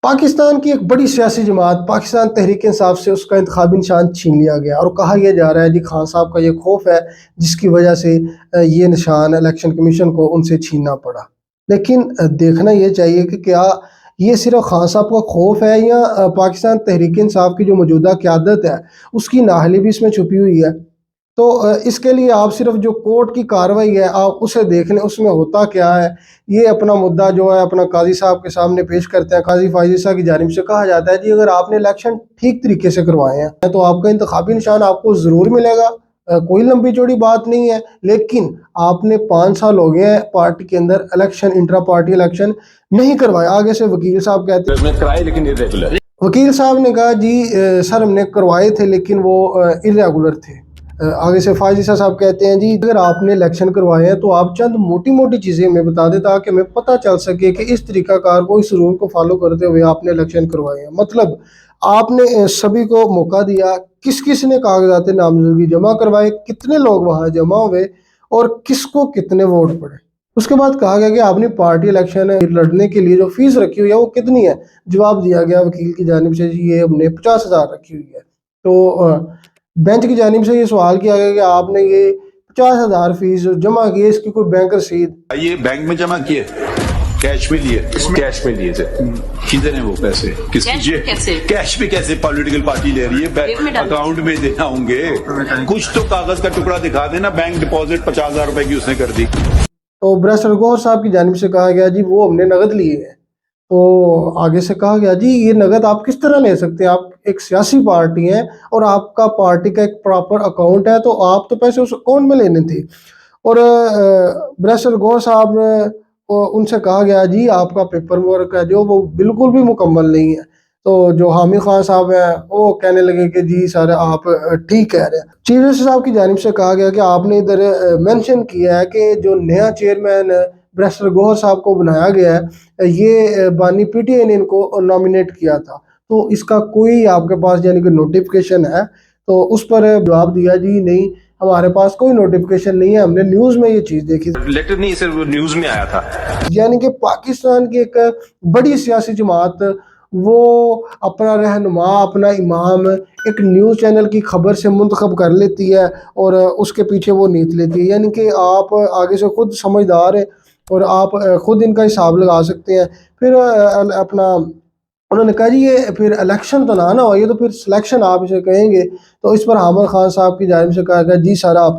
पाकिस्तान की एक बड़ी सियासी जमात पाकिस्तान तहरीक इंसाफ से उसका इंतखाबी निशान छीन लिया गया और कहा यह जा रहा है जी खान साहब का ये खौफ है जिसकी वजह से ये निशान इलेक्शन कमीशन को उनसे छीनना पड़ा। लेकिन देखना ये चाहिए कि क्या ये सिर्फ खान साहब का खौफ है या पाकिस्तान तहरीक इंसाफ की जो मौजूदा क़यादत है उसकी नाअहली भी इसमें छुपी हुई है। तो इसके लिए आप सिर्फ जो कोर्ट की कार्रवाई है आप उसे देख लें, उसमें होता क्या है। ये अपना मुद्दा जो है अपना काजी साहब के सामने पेश करते हैं। काजी फायज़ की जानिब से कहा जाता है जी अगर आपने इलेक्शन ठीक तरीके से करवाए हैं तो आपका इंतखाबी निशान आपको ज़रूर मिलेगा। कोई लंबी चौड़ी बात नहीं है, लेकिन आपने 5 साल हो गए हैं पार्टी के अंदर इलेक्शन, इंट्रा पार्टी इलेक्शन नहीं करवाए। आगे से वकील साहब कहते हैं कराए लेकिन इर्रेगुलर। वकील साहब ने कहा जी सर हमने करवाए थे लेकिन वो इर्रेगुलर थे। आगे से फायज़ साहब कहते हैं जी अगर आपने इलेक्शन करवाए हैं तो आप चंद मोटी मोटी चीज़ें हमें बता दें ताकि हमें पता चल सके कि इस तरीकाकार को, इस रूल को फॉलो करते हुए आपने इलेक्शन करवाए हैं। मतलब आपने सभी को मौका दिया, किस किस ने कागजात नामजदगी जमा करवाए, कितने लोग वहाँ जमा हुए और किसको कितने वोट पड़े। उसके बाद कहा गया कि आपने पार्टी इलेक्शन लड़ने के लिए जो फीस रखी हुई है वो कितनी है। जवाब दिया गया वकील की जानिब से जी ये हमने 50,000 रखी हुई है। तो बेंच की जानिब से ये सवाल किया गया कि आपने ये 50,000 फीस जमा की है, इसकी कोई बैंक रसीद? ये बैंक में जमा किए, कैश में लिए? कैश में लिए थे। किधर है वो पैसे? कैश में कैसे पॉलिटिकल पार्टी ले रही है? अकाउंट में देना होंगे, कुछ तो कागज का टुकड़ा दिखा देना। बैंक डिपॉजिट 50,000 रुपए की उसने कर दी। तो बैरिस्टर गौहर साहब की जानिब से कहा गया जी वो हमने नगद लिए हैं। तो आगे से कहा गया जी ये नगद आप किस तरह ले सकते हैं, आप एक सियासी पार्टी हैं और आपका पार्टी का एक प्रॉपर अकाउंट है तो आप तो पैसे उस अकाउंट में लेने थे। और बैरिस्टर गौहर साहब उनसे कहा गया जी आपका पेपर वर्क है जो वो बिल्कुल भी मुकम्मल नहीं है। तो जो हामिद खान साहब हैं वो कहने लगे कि जी सर आप ठीक कह रहे हैं। चीफ जस्टिस साहब की जानिब से कहा गया कि आपने इधर मेंशन किया है कि जो नया चेयरमैन बैरिस्टर गौहर साहब को बनाया गया है ये बानी पीटीआई ने इनको नॉमिनेट किया था, तो इसका कोई आपके पास यानी कि नोटिफिकेशन है? तो उस पर जवाब दिया जी नहीं हमारे पास कोई नोटिफिकेशन नहीं है, हमने न्यूज़ में ये चीज़ देखी। लेटर नहीं सिर्फ न्यूज़ में आया था। यानी कि पाकिस्तान की एक बड़ी सियासी जमात वो अपना रहनुमा, अपना इमाम एक न्यूज़ चैनल की खबर से मुंतखब कर लेती है और उसके पीछे वो नीत लेती है। यानी कि आप आगे से खुद समझदार हैं और आप खुद इनका हिसाब लगा सकते हैं। फिर अपना उन्होंने कहा जी ये फिर इलेक्शन तो ना हो, ये तो फिर सिलेक्शन आप इसे कहेंगे। तो इस पर हामिद खान साहब की जानिब से कहा गया जी सर आप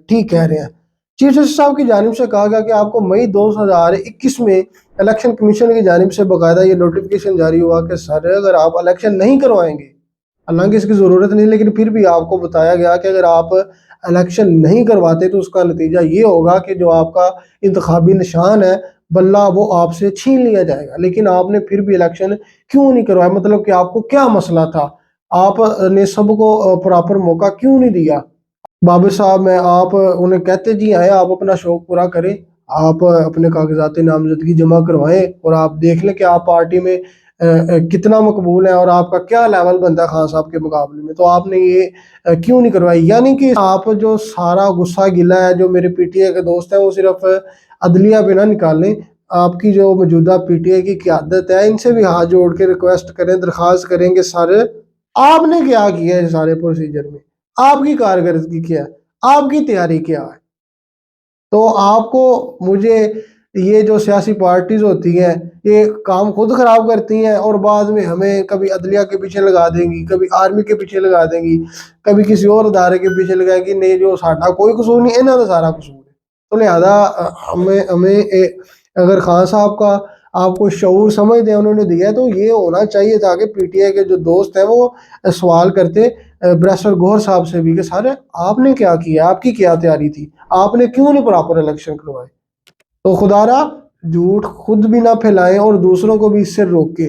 ठीक कह रहे हैं। चीफ जस्टिस साहब की जानिब से कहा गया कि आपको मई 2021 में इलेक्शन कमीशन की जानिब से बाकायदा ये नोटिफिकेशन जारी हुआ कि सर अगर आप इलेक्शन नहीं करवाएंगे, हालांकि इसकी ज़रूरत नहीं लेकिन फिर भी आपको बताया गया कि अगर आप इलेक्शन नहीं करवाते तो उसका नतीजा ये होगा कि जो आपका इंतखाबी निशान है बल्ला वो आपसे छीन लिया जाएगा। लेकिन आपने फिर भी इलेक्शन क्यों नहीं करवाया? मतलब कि आपको क्या मसला था? आपने सबको प्रॉपर मौका क्यों नहीं दिया? बाबर साहब में आप उन्हें कहते जी आए आप अपना शौक पूरा करें, आप अपने कागजात नामजदगी जमा करवाएं और आप देख लें कि आप पार्टी में कितना मकबूल है और आपका क्या लेवल बनता है खान साहब के मुकाबले में। तो आपने ये क्यों नहीं करवाई? यानी कि आप जो सारा गुस्सा गिला है जो मेरे पीटीआई के दोस्त हैं वो सिर्फ अदलिया पे ना निकालें, आपकी जो मौजूदा पीटीआई की क़यादत है इनसे भी हाथ जोड़ के रिक्वेस्ट करें, दरख्वास्त करेंगे सर आपने क्या किया है सारे प्रोसीजर में, आपकी कारकर्दगी क्या है, आपकी तैयारी क्या है। तो आपको मुझे ये जो सियासी पार्टीज होती हैं ये काम खुद खराब करती हैं और बाद में हमें कभी अदलिया के पीछे लगा देंगी, कभी आर्मी के पीछे लगा देंगी, कभी किसी और अदारे के पीछे लगाएंगी। नहीं जो साडा कोई कसूर नहीं, इन्हों का सारा कसूर है। तो लिहाजा हमें अगर खान साहब का आपको शऊर समझ दें उन्होंने दिया तो ये होना चाहिए था कि पीटीआई के जो दोस्त हैं वो सवाल करते बैरिस्टर गौहर साहब से भी कि सर आपने क्या किया, आपकी क्या तैयारी थी, आपने क्यों नहीं प्रॉपर इलेक्शन करवाए। तो खुदारा झूठ खुद भी ना फैलाएं और दूसरों को भी इससे रोकें।